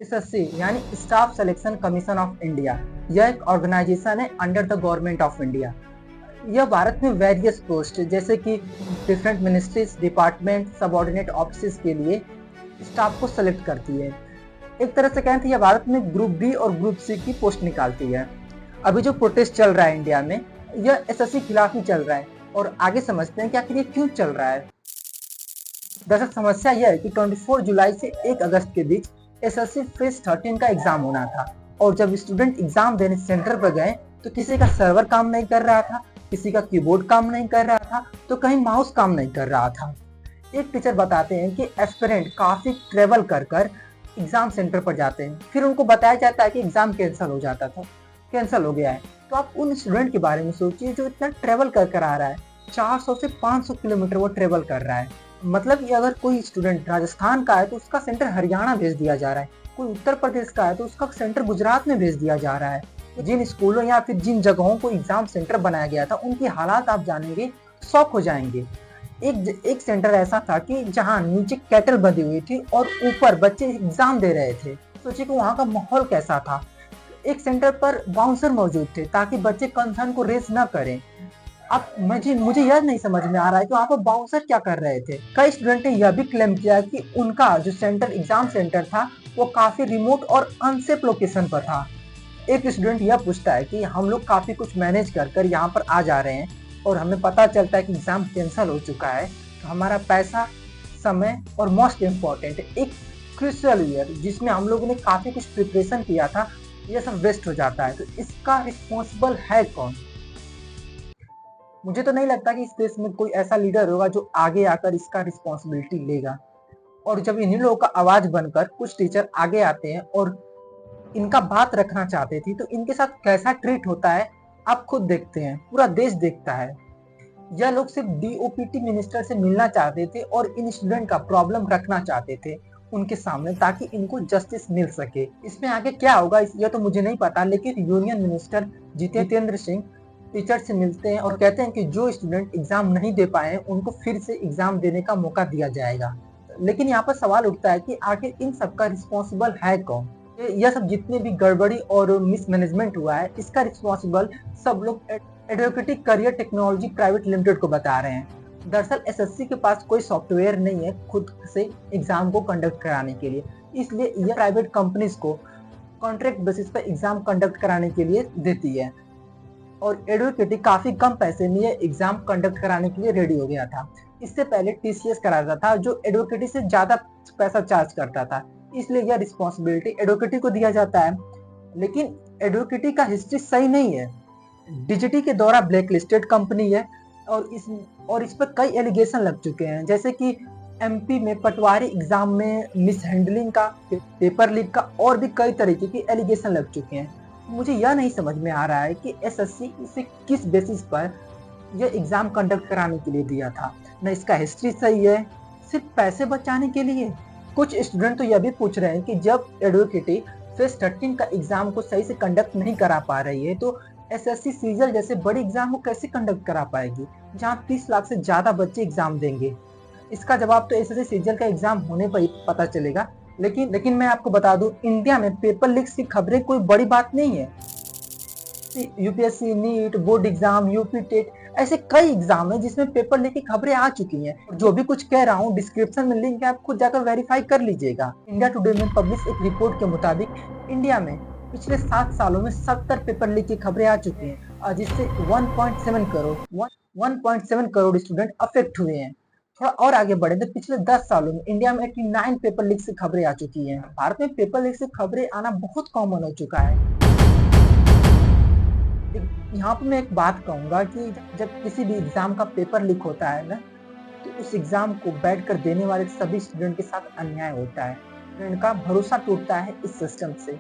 SSC यानी staff selection commission of India, यह एक ऑर्गेनाइजेशन है under the government of India. यह भारत में वेरियस पोस्ट जैसे कि different ministries, department, subordinate office के लिए स्टाफ को सेलेक्ट करती है। एक तरह से कहें तो यह भारत में ग्रुप बी और ग्रुप सी की पोस्ट निकालती है। अभी जो प्रोटेस्ट चल रहा है इंडिया में, यह एसएससी खिलाफ ही चल रहा है। और आगे समझते हैं कि आखिर ये क्यों चल रहा है। दरअसल समस्या यह है कि 24 जुलाई से 1 अगस्त के बीच एसएससी फेज 13 का एग्जाम होना था। और जब स्टूडेंट एग्जाम देने सेंटर पर गए तो किसी का सर्वर काम नहीं कर रहा था, किसी का कीबोर्ड काम नहीं कर रहा था, तो कहीं माउस काम नहीं कर रहा था। एक टीचर बताते हैं कि एस्पिरेंट काफी ट्रेवल कर कर एग्जाम सेंटर पर जाते हैं, फिर उनको बताया जाता है कि एग्जाम कैंसिल हो गया है। तो आप उन स्टूडेंट के बारे में सोचिए जो इतना ट्रेवल कर कर आ रहा है। 400 से 500 किलोमीटर वो ट्रेवल कर रहा है। मतलब कि अगर कोई स्टूडेंट राजस्थान का है तो उसका सेंटर हरियाणा भेज दिया जा रहा है, कोई उत्तर प्रदेश का है तो उसका सेंटर गुजरात में भेज दिया जा रहा है। जिन स्कूलों या फिर जिन जगहों को एग्जाम सेंटर बनाया गया था उनकी हालात आप जानेंगे, शॉक हो जाएंगे। एक सेंटर ऐसा था कि जहां नीचे कैटल बंधी हुई थी और ऊपर बच्चे एग्जाम दे रहे थे। सोचिए कि वहां का माहौल कैसा था। एक सेंटर पर बाउंसर मौजूद थे ताकि बच्चे कंसर्न को रेज न करें। अब मुझे यह नहीं समझ में आ रहा है कि वहाँ पर बाउंसर क्या कर रहे थे। कई स्टूडेंट ने यह भी क्लेम किया कि उनका जो एग्जाम सेंटर था वो काफी रिमोट और अनसेफ लोकेशन पर था। एक स्टूडेंट यह पूछता है कि हम लोग काफी कुछ मैनेज कर कर यहाँ पर आ जा रहे हैं और हमें पता चलता है कि एग्जाम कैंसिल हो चुका है, तो हमारा पैसा, समय और मोस्ट इम्पोर्टेंट एक क्रूशियल ईयर जिसमें हम लोगों ने काफी कुछ प्रिपरेशन किया था, यह सब वेस्ट हो जाता है। तो इसका रिस्पॉन्सिबल है कौन? मुझे तो नहीं लगता कि इस देश में कोई ऐसा लीडर होगा जो आगे आकर इसका रिस्पॉन्सिबिलिटी लेगा। और जब इन्हीं लोगों का आवाज बनकर कुछ टीचर आगे आते हैं और इनका बात रखना चाहते थे तो इनके साथ कैसा ट्रीट होता है आप खुद देखते हैं, पूरा देश देखता है। यह लोग सिर्फ डीओपीटी मिनिस्टर से मिलना चाहते थे और इन स्टूडेंट का प्रॉब्लम रखना चाहते थे उनके सामने ताकि इनको जस्टिस मिल सके। इसमें आगे क्या होगा यह तो मुझे नहीं पता, लेकिन union minister Jitendra Singh teacher से मिलते हैं और कहते हैं कि जो स्टूडेंट एग्जाम नहीं दे पाए हैं उनको फिर से एग्जाम देने का मौका दिया जाएगा। लेकिन यहाँ पर सवाल उठता है कि आखिर इन सबका रिस्पॉन्सिबल है कौन? यह सब जितने भी गड़बड़ी और मिसमैनेजमेंट हुआ है इसका रिस्पॉन्सिबल सब लोग एडवोकेटिक करियर टेक्नोलॉजी प्राइवेट लिमिटेड को बता रहे हैं। दरअसल एसएससी के पास कोई सॉफ्टवेयर नहीं है खुद से एग्जाम को कंडक्ट कराने के लिए, इसलिए यह प्राइवेट कंपनीज को कॉन्ट्रैक्ट बेसिस पर एग्जाम कंडक्ट कराने के लिए देती है। और एडवोकेटी काफी कम पैसे में ये एग्जाम कंडक्ट कराने के लिए रेडी हो गया था। इससे पहले टीसीएस कराता था जो एडवोकेटी से ज्यादा पैसा चार्ज करता था, इसलिए यह रिस्पॉन्सिबिलिटी एडवोकेटी को दिया जाता है। लेकिन एडवोकेटी का हिस्ट्री सही नहीं है। डीजीटी के द्वारा ब्लैक लिस्टेड कंपनी है और इस पर कई एलिगेशन लग चुके हैं, जैसे कि एमपी में पटवारी एग्जाम में मिस हैंडलिंग का, पेपर लीक का और भी कई तरीके के एलिगेशन लग चुके हैं। मुझे यह नहीं समझ में आ रहा है कि एसएससी इसे किस बेसिस पर यह एग्जाम कंडक्ट कराने के लिए दिया था। न इसका हिस्ट्री सही है, सिर्फ पैसे बचाने के लिए। कुछ स्टूडेंट तो यह भी पूछ रहे हैं कि जब एडवोकेटी फेज 13 का एग्जाम को सही से कंडक्ट नहीं करा पा रही है तो एसएससी सीजल जैसे बड़े एग्जाम को कैसे कंडक्ट करा पाएगी जहां 30 लाख से ज्यादा बच्चे एग्जाम देंगे। इसका जवाब तो एसएससी सीजल का एग्जाम होने पर ही पता चलेगा। लेकिन मैं आपको बता दूं, इंडिया में पेपर लीक्स की खबरें कोई बड़ी बात नहीं है। UPSC, NEET, board exam, UP TET, ऐसे कई एग्जाम है जिसमें पेपर लीक की खबरें आ चुकी हैं। जो भी कुछ कह रहा हूँ डिस्क्रिप्शन में लिंक है, आप खुद जाकर वेरीफाई कर लीजिएगा। इंडिया टुडे में पब्लिश एक रिपोर्ट के मुताबिक इंडिया में पिछले 7 सालों में 70 पेपर लीक की खबरें आ चुकी हैं, जिससे 1.7 करोड़ स्टूडेंट अफेक्ट हुए हैं। थोड़ा और आगे बढ़े तो पिछले 10 सालों में इंडिया में 89 पेपर लीक से खबरें आ चुकी हैं। भारत में पेपर लीक से खबरें आना बहुत कॉमन हो चुका है। यहाँ पे मैं एक बात कहूंगा कि जब किसी भी एग्जाम का पेपर लीक होता है ना, तो उस एग्जाम को बैठकर देने वाले सभी स्टूडेंट के साथ अन्याय होता है। स्टूडेंट का भरोसा टूटता है इस सिस्टम से।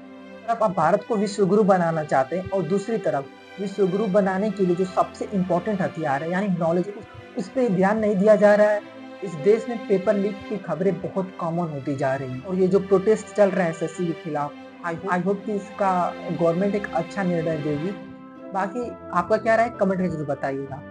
अब आप भारत को विश्व गुरु बनाना चाहते हैं और दूसरी तरफ विश्व गुरु बनाने के लिए जो सबसे इम्पोर्टेंट हथियार है यानी नॉलेज, उस पर ध्यान नहीं दिया जा रहा है। इस देश में पेपर लीक की खबरें बहुत कॉमन होती जा रही हैं। और ये जो प्रोटेस्ट चल रहा है एसएससी के खिलाफ, आई होप कि इसका गवर्नमेंट एक अच्छा निर्णय देगी। बाकी आपका क्या राय, कमेंट में जरूर बताइएगा।